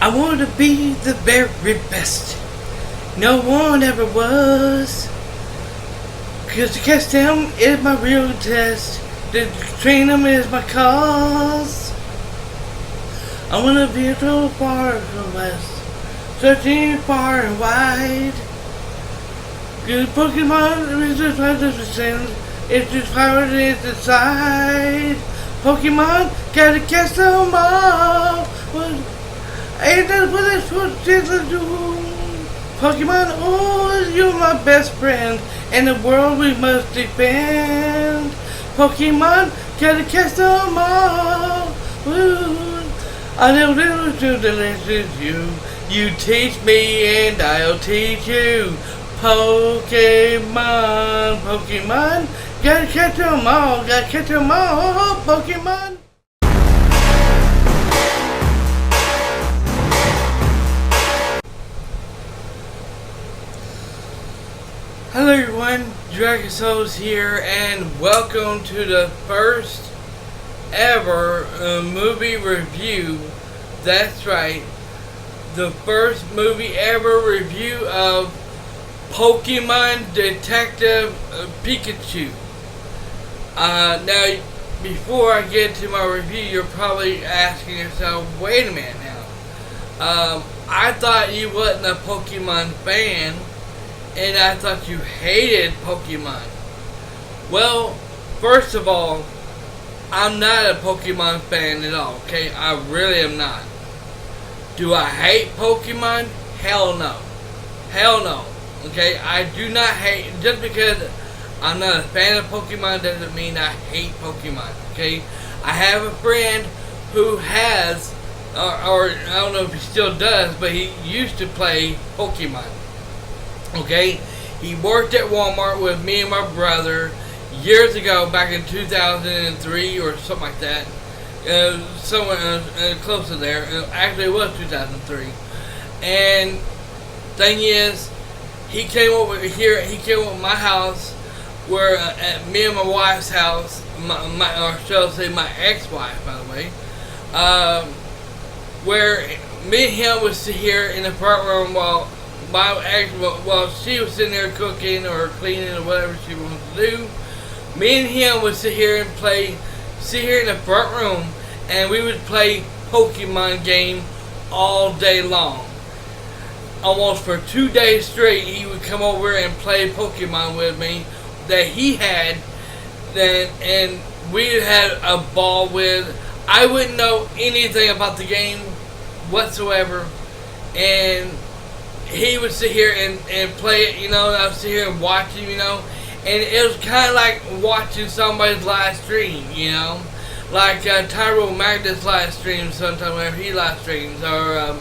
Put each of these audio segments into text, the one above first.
I want to be the very best. No one ever was. Cause to catch them is my real test. To train them is my cause. I want to be a little far from west. Searching far and wide. Cause Pokemon is just like this. It's just power is inside. Pokemon, gotta catch them all. Ain't that what it's supposed to do? Pokemon, oh, you're my best friend. In the world we must defend. Pokemon, gotta catch them all. Ooh. I know little too delicious you. You teach me and I'll teach you. Pokemon, Pokemon, gotta catch them all. Gotta catch them all, Pokemon. Hello everyone, Dragon Souls here, and welcome to the first ever movie review. That's right, the first movie ever review of Pokemon Detective Pikachu. Now, before I get to my review, you're probably asking yourself, wait a minute now. I thought you wasn't a Pokemon fan. And I thought you hated Pokemon. Well, first of all, I'm not a Pokemon fan at all, okay? I really am not. Do I hate Pokemon? Hell no. Hell no. Okay? I do not hate, just because I'm not a fan of Pokemon doesn't mean I hate Pokemon, okay? I have a friend who has, or I don't know if he still does, but he used to play Pokemon. Okay, he worked at Walmart with me and my brother years ago, back in 2003 or something like that. Somewhere close to there. Actually, it was 2003. And thing is, he came over here. He came over to my house, where at me and my wife's house, or shall I say, my ex-wife, by the way, where me and him would sit here in the front room while she was sitting there cooking or cleaning or whatever she wanted to do. Me and him would sit here in the front room, and we would play Pokemon game all day long. Almost for 2 days straight, he would come over and play Pokemon with me that he had, and we had a ball with. I wouldn't know anything about the game whatsoever, and he would sit here and play it, and I would sit here and watch him, and it was kind of like watching somebody's live stream, like Tyrone Magnus live streams sometimes whenever he live streams, or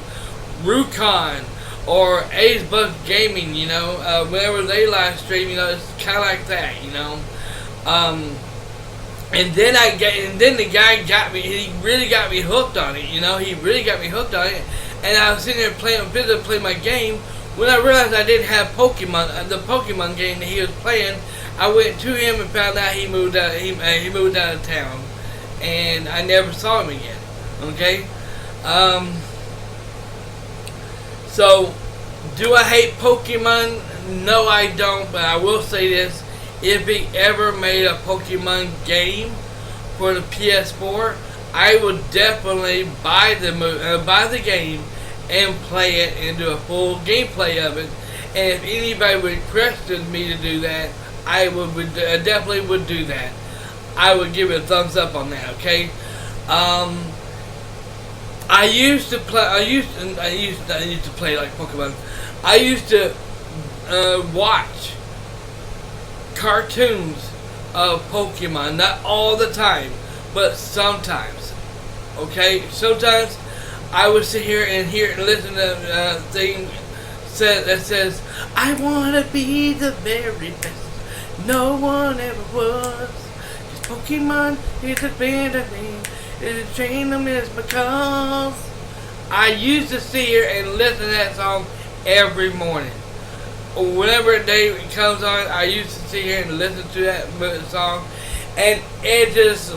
Rukon, or Ace Buck Gaming, whenever they live stream, it's kind of like that, and then the guy got me, he really got me hooked on it, he really got me hooked on it. And I was sitting there playing my game. When I realized I didn't have Pokemon, the Pokemon game that he was playing, I went to him and found out he moved out. He moved out of town, and I never saw him again. Okay. So, do I hate Pokemon? No, I don't. But I will say this: if he ever made a Pokemon game for the PS4, I would definitely buy the game and play it and do a full gameplay of it. And if anybody would request me to do that, I definitely would do that. I would give it a thumbs up on that. Okay. I used to play like Pokemon. I used to watch cartoons of Pokemon, not all the time, but sometimes. Okay, sometimes I would sit here and listen to a thing that says, I want to be the very best. No one ever was. Cause Pokemon is a friend of me. It's a train them is because. I used to sit here and listen to that song every morning. Whenever a day comes on, I used to sit here and listen to that song. And I just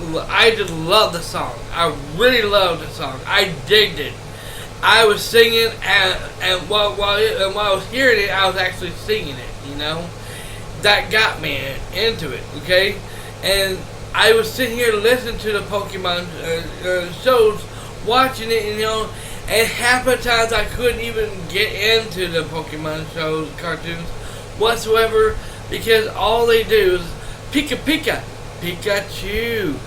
love the song. I really love the song. I digged it. I was singing, and while I was hearing it, I was actually singing it. You know, that got me into it. Okay, and I was sitting here listening to the Pokemon shows, watching it, and, you know, and half the times I couldn't even get into the Pokemon shows, cartoons, whatsoever, because all they do is Pika Pika, Pikachu,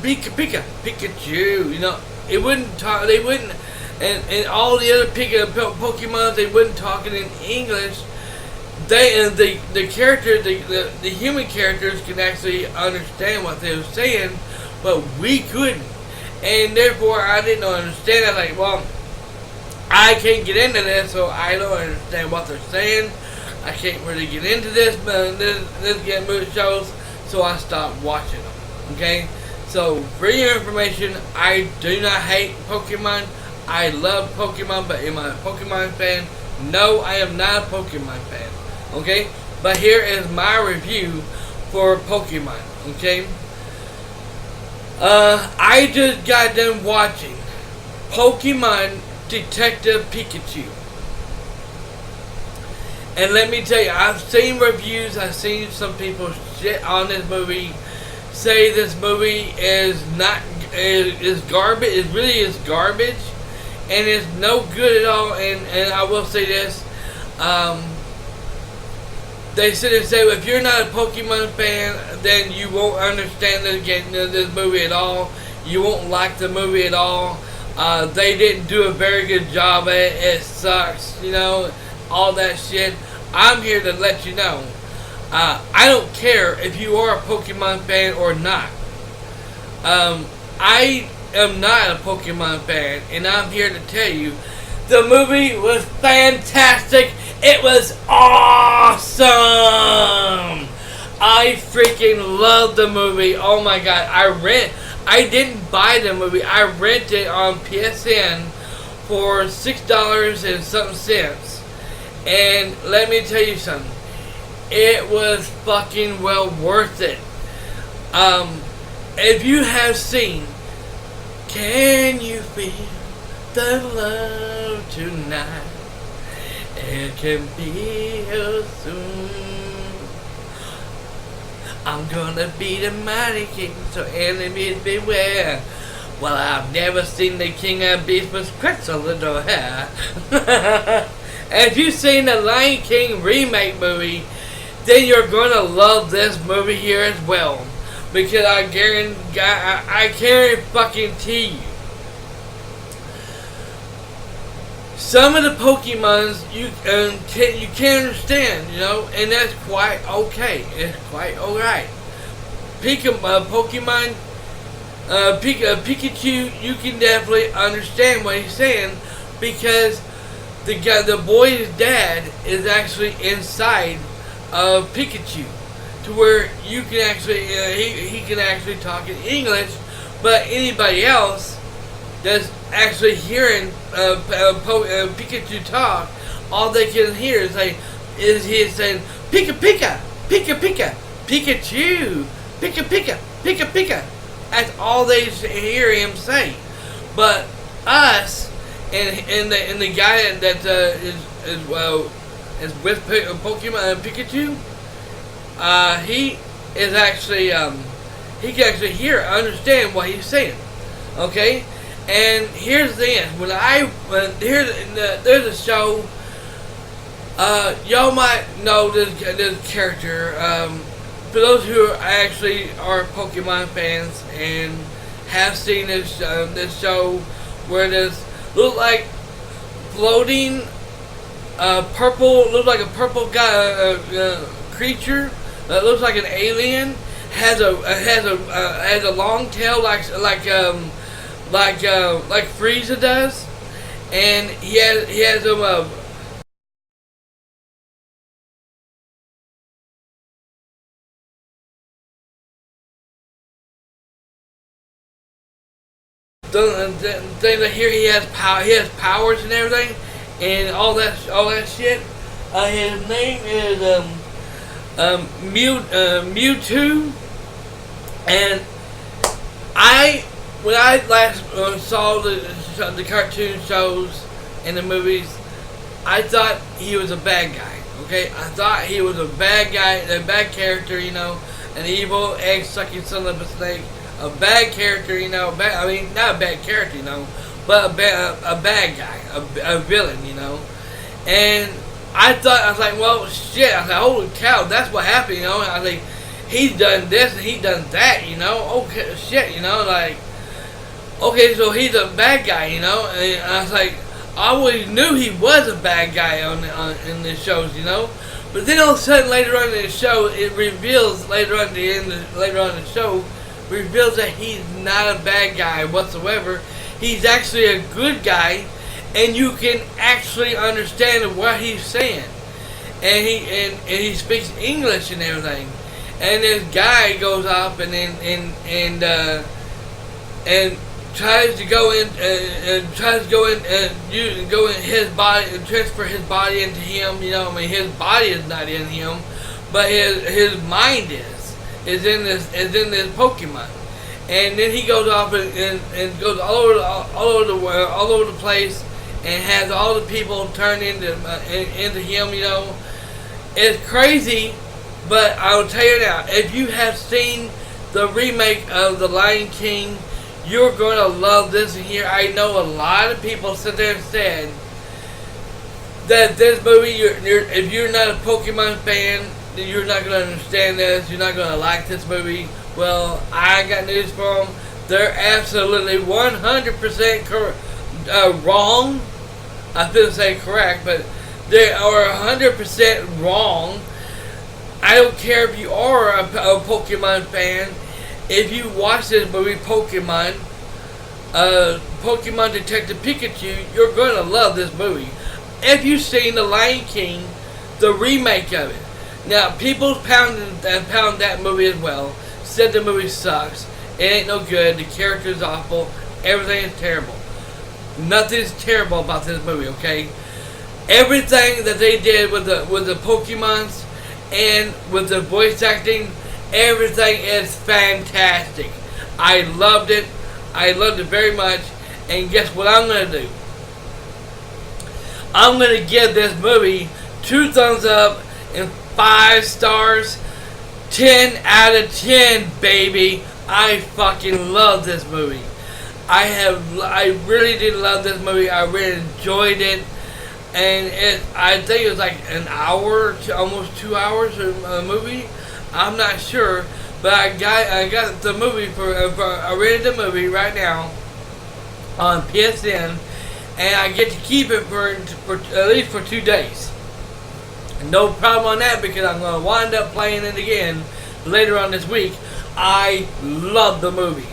Pika Pika, Pikachu. You know, it wouldn't talk. They wouldn't, and all the other Pokemon, they wouldn't talk it in English. They and the character, the human characters can actually understand what they were saying, but we couldn't, and therefore I didn't understand. I was like, well, I can't get into this, so I don't understand what they're saying. I can't really get into this, but this get movie shows, so I stopped watching them. Okay, so for your information, I do not hate Pokemon. I love Pokemon, but am I a Pokemon fan? No, I am not a Pokemon fan. Okay, but here is my review for Pokemon. Okay, I just got done watching Pokemon Detective Pikachu, and let me tell you, I've seen reviews. I've seen some people shit on this movie, say this movie is not is garbage. It really is garbage, and it's no good at all. And I will say this. They sit and say, if you're not a Pokemon fan, then you won't understand this movie at all. You won't like the movie at all. They didn't do a very good job at it. It sucks, you know, all that shit. I'm here to let you know. I don't care if you are a Pokemon fan or not. I am not a Pokemon fan, and I'm here to tell you, the movie was fantastic. It was awesome. I freaking loved the movie. Oh my god. I didn't buy the movie. I rented on PSN for $6 and something cents. And let me tell you something. It was fucking well worth it. If you have seen Can You Feel the Love Tonight? It can be here soon. I'm gonna be the mighty king, so enemies beware. Well, I've never seen the king of beasts with cracks a little hair. If you've seen the Lion King remake movie, then you're gonna love this movie here as well. Because I guarantee fucking you. Some of the Pokemons you can't understand, you know, and that's quite okay. It's quite alright. Pokemon, Pikachu, you can definitely understand what he's saying, because the boy's dad is actually inside of Pikachu, to where you can actually he can actually talk in English, but anybody else that's actually hearing Pikachu talk, all they can hear is he saying Pika Pika, Pika Pika, Pikachu, Pika Pika, Pika Pika. That's all they hear him say. But us and the guy that is with Pokemon Pikachu, he is actually he can actually hear, understand what he's saying. Okay. And here's the thing: there's a show. Y'all might know this character. For those who actually are Pokemon fans and have seen this show, where this looks like floating looks like a purple guy creature that looks like an alien, has a long tail like Frieza does, and he has them things like here he has powers and everything, and all that shit. His name is Mewtwo, and when I last saw the cartoon shows in the movies, I thought he was a bad guy. Okay, I thought he was a bad guy, a bad character, you know, an evil, egg-sucking son of a snake, a bad character, you know. I mean, not a bad character, you know, but a bad guy, a villain, you know. And I was like, well, shit. I was like, holy cow, that's what happened, you know. I was like, he's done this and he's done that, you know. Okay, shit, you know, like, okay, so he's a bad guy, you know. And I was like, I always knew he was a bad guy in the shows, you know. But then all of a sudden, later on in the show, it reveals later on in the show, reveals that he's not a bad guy whatsoever. He's actually a good guy, and you can actually understand what he's saying. And he speaks English and everything. And this guy goes off and tries to go in his body and transfer his body into him. You know, I mean, his body is not in him, but his mind is in this Pokemon. And then he goes off and goes all over the place and has all the people turn into him. You know, it's crazy. But I will tell you now, if you have seen the remake of The Lion King, you're going to love this here. I know a lot of people sit there and said that this movie, if you're not a Pokemon fan, then you're not going to understand this. You're not going to like this movie. Well, I got news for them. They're absolutely 100% wrong. I shouldn't say correct, but they are 100% wrong. I don't care if you are a Pokemon fan. If you watch this movie, Pokemon Detective Pikachu, you're going to love this movie. If you've seen The Lion King, the remake of it. Now, people pound that movie as well. Said the movie sucks. It ain't no good. The character's awful. Everything is terrible. Nothing's terrible about this movie, okay? Everything that they did with the Pokemons and with the voice acting, everything is fantastic. I loved it. I loved it very much. And guess what I'm going to do? I'm going to give this movie 2 thumbs up and 5 stars. 10 out of 10, baby. I fucking love this movie. I really did love this movie. I really enjoyed it. And I think it was like an hour to almost 2 hours of a movie. I'm not sure, but I got the movie I rented the movie right now on PSN, and I get to keep it for at least for 2 days. No problem on that, because I'm going to wind up playing it again later on this week. I love the movie.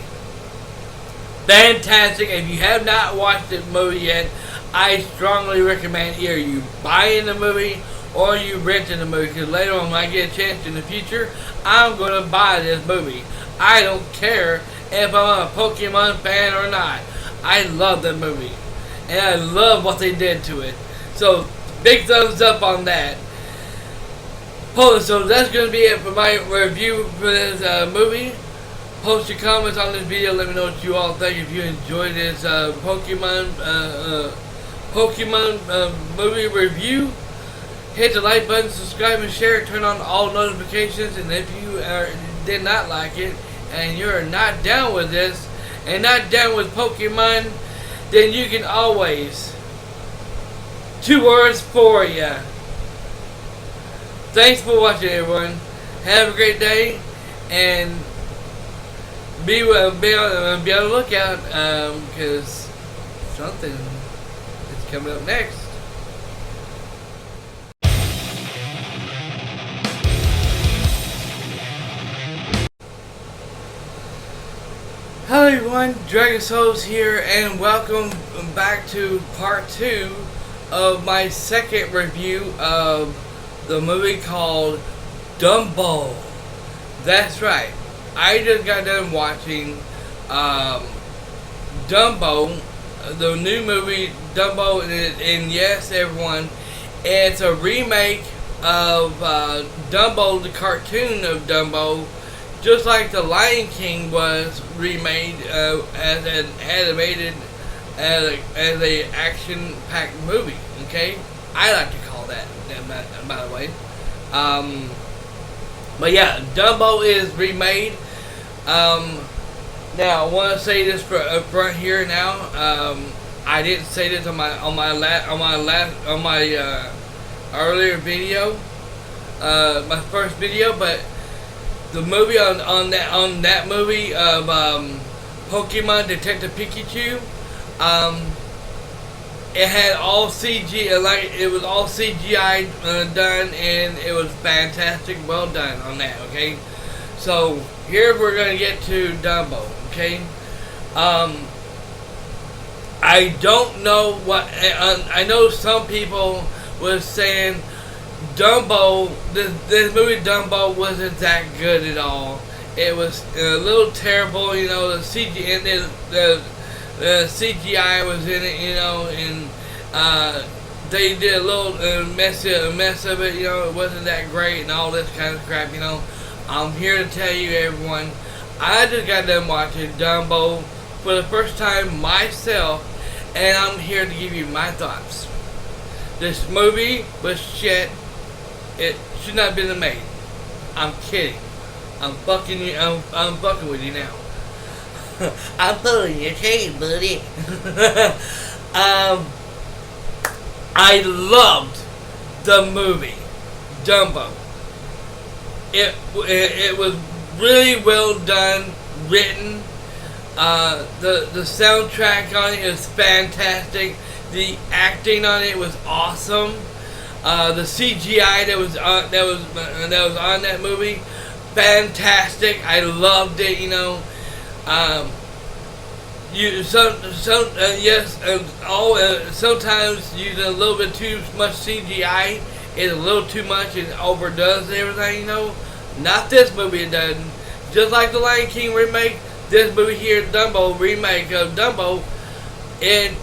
Fantastic. If you have not watched the movie yet, I strongly recommend either you buying the movie or you renting the movie, because later on when I get a chance in the future, I'm going to buy this movie. I don't care if I'm a Pokemon fan or not. I love the movie. And I love what they did to it. So, big thumbs up on that. So that's going to be it for my review for this movie. Post your comments on this video. Let me know what you all think. If you enjoyed this Pokemon movie review, hit the like button, subscribe and share, turn on all notifications. And if you did not like it and you're not down with this and not down with Pokemon, then you can always 2 words for you. Thanks for watching, everyone. Have a great day, and be on the lookout, because something is coming up next. Hello everyone, Dragon Souls here, and welcome back to part 2 of my second review of the movie called Dumbo. That's right. I just got done watching Dumbo, the new movie Dumbo, and yes, everyone, it's a remake of Dumbo, the cartoon of Dumbo, just like The Lion King was remade as an animated as a action-packed movie. Okay, I like to call that. By the way, but yeah, Dumbo is remade. Now I want to say this up front here. Now, I didn't say this on my earlier video, my first video, but the movie on that movie of Pokemon Detective Pikachu, it had all CG, like it was all CGI done, and it was fantastic, well done on that. Okay, so here we're gonna get to Dumbo. Okay, I don't know what I know. Some people was saying Dumbo, this movie Dumbo wasn't that good at all. It was a little terrible, you know. The CG and the CGI was in it, you know, and they did a little mess of it, you know. It wasn't that great and all this kind of crap, you know. I'm here to tell you, everyone, I just got done watching Dumbo for the first time myself, and I'm here to give you my thoughts. This movie was shit. It should not have been made. I'm kidding. I'm fucking you. I'm fucking with you now. I'm pulling your chain, buddy. I loved the movie Dumbo. It was really well done, written. The soundtrack on it is fantastic. The acting on it was awesome. The CGI that was on that movie, fantastic. I loved it. You know, sometimes using a little bit too much CGI is a little too much and overdoes everything. You know, not this movie. It doesn't. Just like the Lion King remake, this movie here, Dumbo remake of Dumbo, it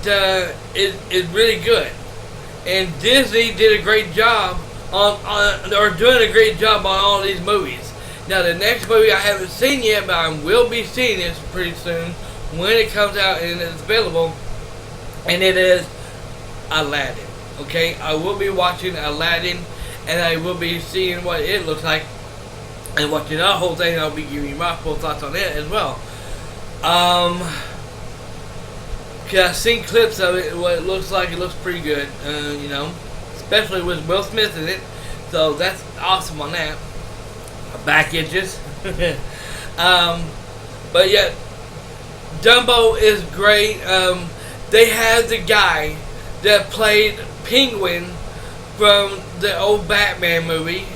is really good. And Disney did a great job doing a great job on all these movies. Now the next movie I haven't seen yet, but I will be seeing this pretty soon when it comes out and it's available, and it is Aladdin. Okay, I will be watching Aladdin, and I will be seeing what it looks like, and watching the whole thing. I'll be giving you my full thoughts on it as well. Cause I've seen clips of it, what it looks like. It looks pretty good, you know, especially with Will Smith in it. So that's awesome on that. My back itches. But yeah, Dumbo is great. They have the guy that played Penguin from the old Batman movie.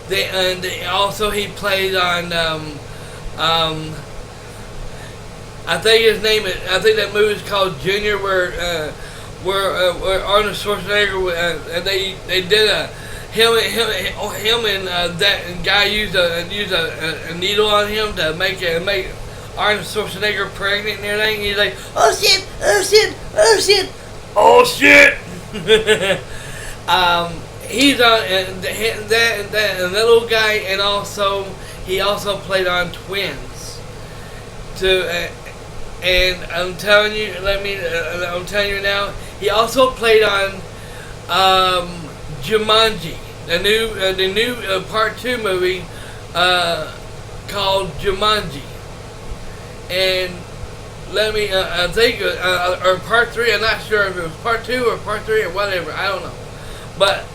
They also he played on I think his name is. I think that movie is called Junior, where Arnold Schwarzenegger and they did him and that guy used a needle on him to make Arnold Schwarzenegger pregnant and everything. He's like, oh shit, oh shit, oh shit, oh shit. He's on that little guy, and also he also played on Twins. And I'm telling you, I'm telling you now, he also played on Jumanji, the new Part 2 movie called Jumanji. And I think, or Part 3, I'm not sure if it was Part 2 or Part 3 or whatever, I don't know. But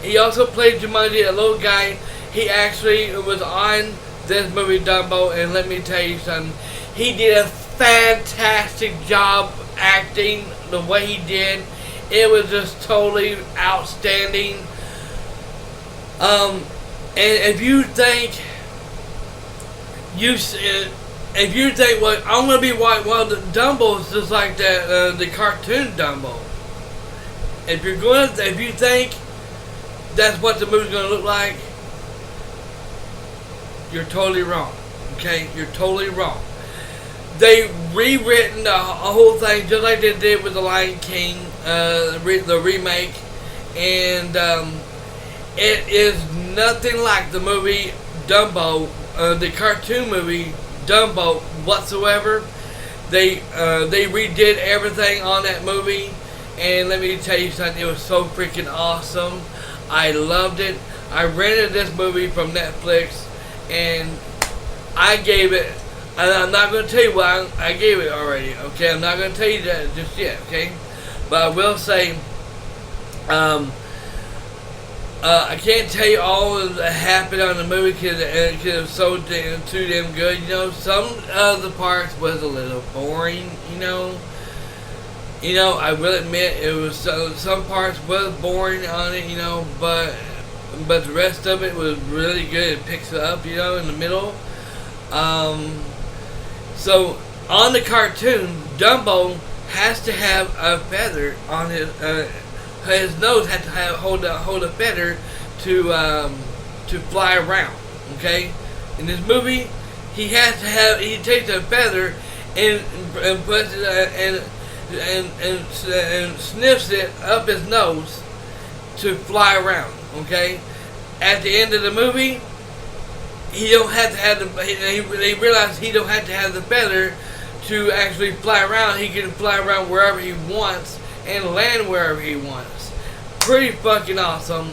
he also played Jumanji, a little guy. He actually was on this movie Dumbo, and let me tell you something, he did a fantastic job acting the way he did. It was just totally outstanding. And if you think well, I'm gonna be white, well, the Dumbo is just like that, the cartoon Dumbo. If you think that's what the movie's gonna look like, you're totally wrong. Okay, you're totally wrong. They rewritten the whole thing just like they did with the Lion King, the remake, and it is nothing like the movie Dumbo, the cartoon movie Dumbo whatsoever. they redid everything on that movie, and let me tell you something, it was so freaking awesome. I loved it. I rented this movie from Netflix, and I gave it, and I'm not going to tell you why I gave it already, okay? I'm not going to tell you that just yet, okay? But I will say, I can't tell you all that happened on the movie because it was so too damn good. You know, some of the parts was a little boring. You know, I will admit it was some parts was boring on it. You know, but the rest of it was really good. It picks it up. You know, in the middle. So on the cartoon, Dumbo has to have a feather on his nose had to hold a feather to fly around. Okay, in this movie, he takes a feather and puts it and sniffs it up his nose to fly around. Okay, at the end of the movie, he don't have to have they realize he don't have to have the feather to actually fly around. He can fly around wherever he wants and land wherever he wants. Pretty fucking awesome.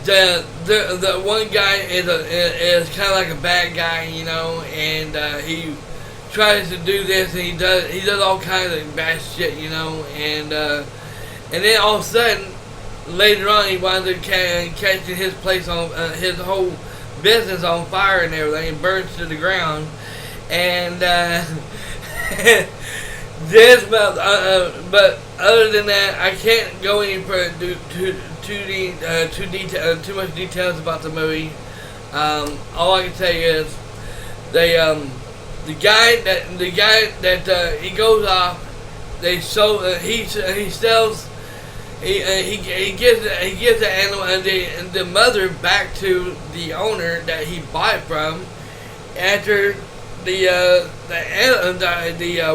The one guy is kind of like a bad guy, you know, and he tries to do this, and he does all kinds of bad shit, you know, and then all of a sudden later on he winds up catching his place on his whole business on fire and everything, and burns to the ground, and but other than that, I can't go any further too much details about the movie. All I can say is the guy that he goes off. He sells. He gives the animal and the mother back to the owner that he bought it from after the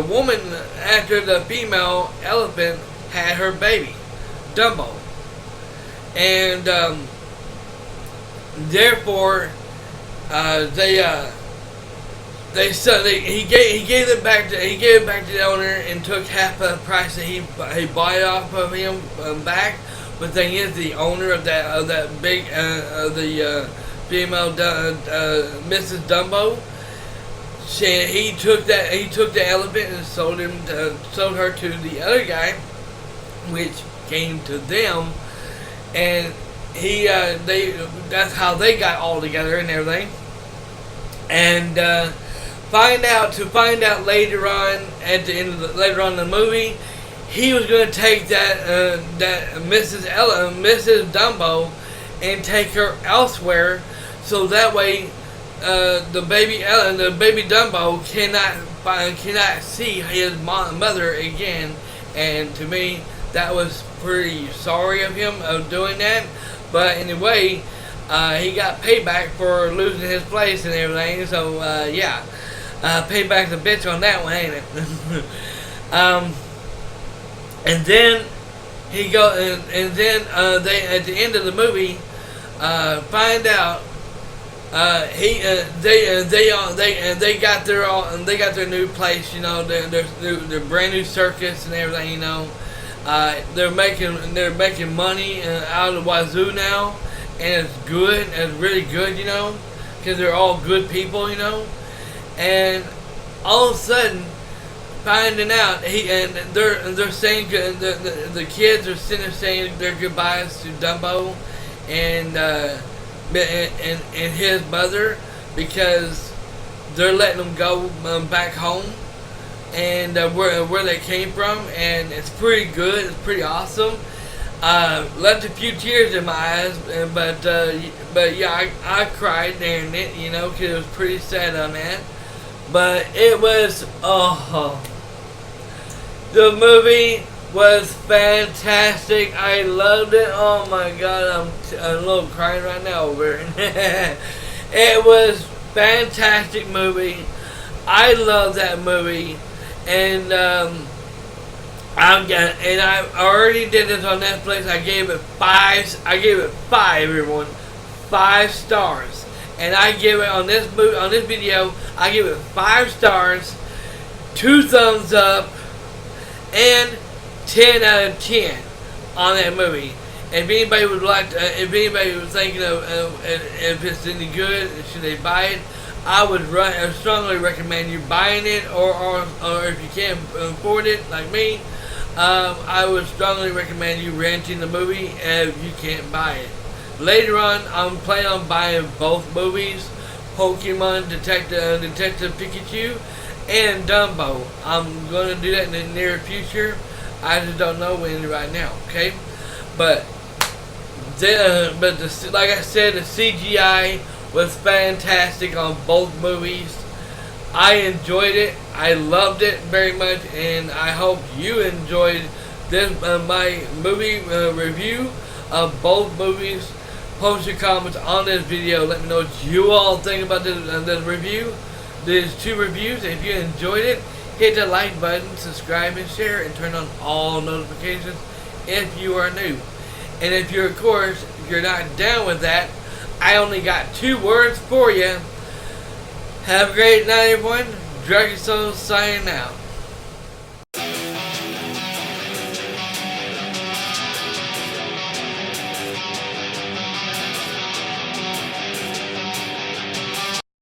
woman, after the female elephant had her baby, Dumbo, and therefore he gave it back to the owner and took half of the price that he bought it off of him back. But the thing is, the owner of that big the female Mrs. Dumbo, he took the elephant and sold her to the other guy, which came to them, and that's how they got all together and everything. And find out later on later on in the movie, he was going to take that Mrs. Dumbo and take her elsewhere, so that way the baby Dumbo cannot see his mother again. And to me, that was pretty sorry of him of doing that. But anyway, he got payback for losing his place and everything. So yeah, payback's a bitch on that one, ain't it? And then he they at the end of the movie find out they got their new place, you know, their brand new circus and everything, you know. They're making money out of the wazoo now, and it's good, it's really good, you know, because they're all good people, you know. And all of a sudden, finding out they're saying the kids are sitting there saying their goodbyes to Dumbo and his mother, because they're letting them go back home and where they came from, and it's pretty good. It's pretty awesome. Left a few tears in my eyes, but yeah, I cried during it, you know, because it was pretty sad on that. But it was the movie was fantastic. I loved it. Oh my god, I'm a little crying right now over it. It was fantastic movie. I love that movie, and I already did this on Netflix. I gave it 5. I gave it 5, everyone, 5 stars. and I give it on this video. I give it 5 stars, 2 thumbs up, and 10 out of 10 on that movie. If anybody would like to, if anybody was thinking of if it's any good, should they buy it? I would strongly recommend you buying it, or if you can't afford it, like me, I would strongly recommend you renting the movie if you can't buy it. Later on, I'm planning on buying both movies, Pokemon Detective Pikachu and Dumbo. I'm going to do that in the near future. I just don't know when right now, okay? But like I said, the CGI was fantastic on both movies. I enjoyed it. I loved it very much, and I hope you enjoyed this my movie review of both movies. Post your comments on this video. Let me know what you all think about this review. There's 2 reviews. If you enjoyed it, hit the like button, subscribe, and share, and turn on all notifications if you are new. And if you're, of course, if you're not down with that, I only got 2 words for you. Have a great night, everyone. Dragon Soul signing out.